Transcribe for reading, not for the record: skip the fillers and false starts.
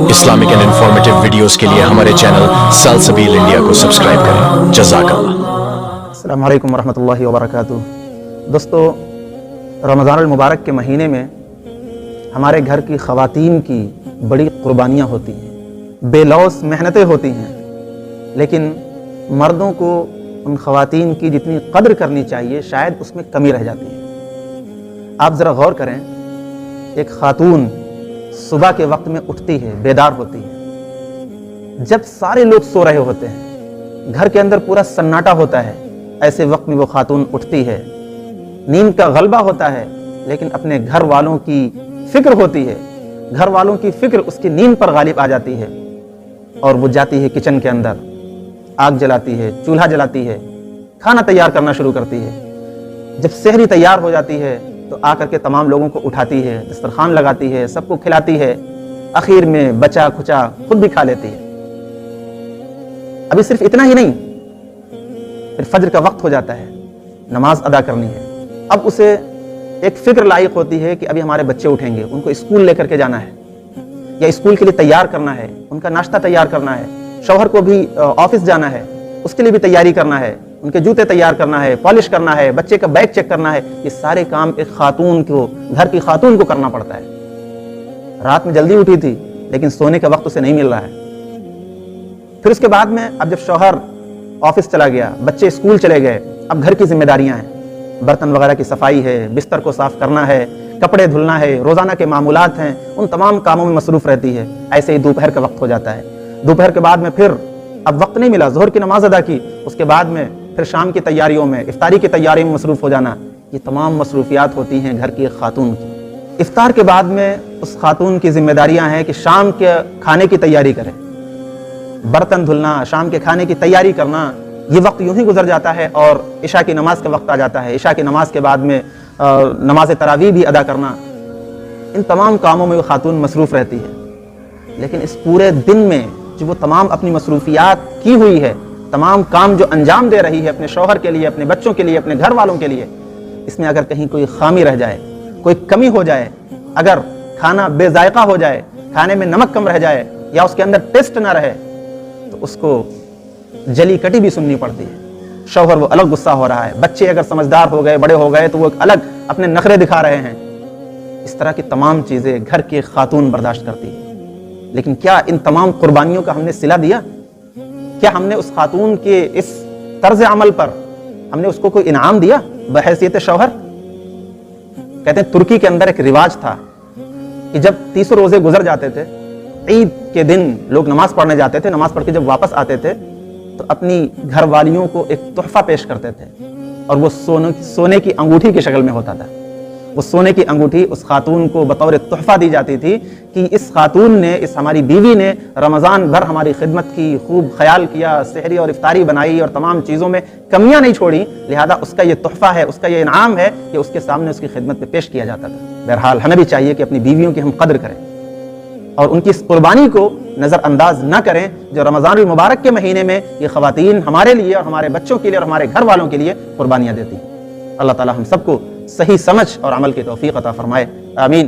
Islamic and informative videos کے لیے ہمارے چینل سلسبیل انڈیا کو سبسکرائب کریں۔ جزاک اللہ۔ السلام علیکم ورحمۃ اللہ وبرکاتہ۔ دوستو، رمضان المبارک کے مہینے میں ہمارے گھر کی خواتین کی بڑی قربانیاں ہوتی ہیں، بے لوث محنتیں ہوتی ہیں، لیکن مردوں کو ان خواتین کی جتنی قدر کرنی چاہیے شاید اس میں کمی رہ جاتی ہے۔ آپ ذرا غور کریں، ایک خاتون صبح کے وقت میں اٹھتی ہے، بیدار ہوتی ہے، جب سارے لوگ سو رہے ہوتے ہیں، گھر کے اندر پورا سناٹا ہوتا ہے، ایسے وقت میں وہ خاتون اٹھتی ہے، نیند کا غلبہ ہوتا ہے، لیکن اپنے گھر والوں کی فکر ہوتی ہے، گھر والوں کی فکر اس کی نیند پر غالب آ جاتی ہے، اور وہ جاتی ہے کچن کے اندر، آگ جلاتی ہے، چولہا جلاتی ہے، کھانا تیار کرنا شروع کرتی ہے۔ جب سحری تیار ہو جاتی ہے تو آ کر کے تمام لوگوں کو اٹھاتی ہے، دسترخوان لگاتی ہے، سب کو کھلاتی ہے، اخیر میں بچا کھچا خود بھی کھا لیتی ہے۔ ابھی صرف اتنا ہی نہیں، پھر فجر کا وقت ہو جاتا ہے، نماز ادا کرنی ہے۔ اب اسے ایک فکر لاحق ہوتی ہے کہ ابھی ہمارے بچے اٹھیں گے، ان کو اسکول لے کر کے جانا ہے، یا اسکول کے لیے تیار کرنا ہے، ان کا ناشتہ تیار کرنا ہے، شوہر کو بھی آفس جانا ہے، اس کے لیے بھی تیاری کرنا ہے، ان کے جوتے تیار کرنا ہے، پالش کرنا ہے، بچے کا بیگ چیک کرنا ہے۔ یہ سارے کام ایک خاتون کو، گھر کی خاتون کو کرنا پڑتا ہے۔ رات میں جلدی اٹھی تھی لیکن سونے کا وقت اسے نہیں مل رہا ہے۔ پھر اس کے بعد میں اب جب شوہر آفس چلا گیا، بچے اسکول چلے گئے، اب گھر کی ذمہ داریاں ہیں، برتن وغیرہ کی صفائی ہے، بستر کو صاف کرنا ہے، کپڑے دھلنا ہے، روزانہ کے معمولات ہیں، ان تمام کاموں میں مصروف رہتی ہے۔ ایسے ہی دوپہر کا وقت ہو جاتا ہے، دوپہر کے بعد میں پھر اب وقت نہیں ملا، ظہر کی نماز ادا کی، اس کے بعد میں پھر شام کی تیاریوں میں، افطاری کی تیاری میں مصروف ہو جانا۔ یہ تمام مصروفیات ہوتی ہیں گھر کی ایک خاتون کی۔ افطار کے بعد میں اس خاتون کی ذمہ داریاں ہیں کہ شام کے کھانے کی تیاری کرے، برتن دھلنا، شام کے کھانے کی تیاری کرنا۔ یہ وقت یوں ہی گزر جاتا ہے اور عشاء کی نماز کا وقت آ جاتا ہے۔ عشاء کی نماز کے بعد میں نماز تراویح بھی ادا کرنا۔ ان تمام کاموں میں وہ خاتون مصروف رہتی ہے، لیکن اس پورے دن میں جو وہ تمام اپنی مصروفیات کی ہوئی ہے، تمام کام جو انجام دے رہی ہے اپنے شوہر کے لیے، اپنے بچوں کے لیے، اپنے گھر والوں کے لیے، اس میں اگر کہیں کوئی خامی رہ جائے، کوئی کمی ہو جائے، اگر کھانا بے ذائقہ ہو جائے، کھانے میں نمک کم رہ جائے، یا اس کے اندر ٹیسٹ نہ رہے، تو اس کو جلی کٹی بھی سننی پڑتی ہے۔ شوہر وہ الگ غصہ ہو رہا ہے، بچے اگر سمجھدار ہو گئے، بڑے ہو گئے، تو وہ الگ اپنے نخرے دکھا رہے ہیں۔ اس طرح کی تمام چیزیں گھر کی خاتون برداشت کرتی ہے۔ لیکن کیا ان تمام قربانیوں کا ہم نے صلہ دیا؟ کیا ہم نے اس خاتون کے اس طرز عمل پر ہم نے اس کو کوئی انعام دیا بحیثیت شوہر؟ کہتے ہیں ترکی کے اندر ایک رواج تھا کہ جب 30 روزے گزر جاتے تھے، عید کے دن لوگ نماز پڑھنے جاتے تھے، نماز پڑھ کے جب واپس آتے تھے تو اپنی گھر والیوں کو ایک تحفہ پیش کرتے تھے، اور وہ سونے کی انگوٹھی کی شکل میں ہوتا تھا۔ وہ سونے کی انگوٹھی اس خاتون کو بطور تحفہ دی جاتی تھی کہ اس خاتون نے، اس ہماری بیوی نے رمضان بھر ہماری خدمت کی، خوب خیال کیا، سحری اور افطاری بنائی اور تمام چیزوں میں کمیاں نہیں چھوڑی، لہذا اس کا یہ تحفہ ہے، اس کا یہ انعام ہے کہ اس کے سامنے اس کی خدمت پہ پیش کیا جاتا تھا۔ بہرحال ہمیں بھی چاہیے کہ اپنی بیویوں کی ہم قدر کریں اور ان کی اس قربانی کو نظر انداز نہ کریں جو رمضان المبارک کے مہینے میں یہ خواتین ہمارے لیے اور ہمارے بچوں کے لیے اور ہمارے گھر والوں کے لیے قربانیاں دیتی ہیں۔ اللہ تعالی ہم سب کو صحیح سمجھ اور عمل کی توفیق عطا فرمائے، آمین۔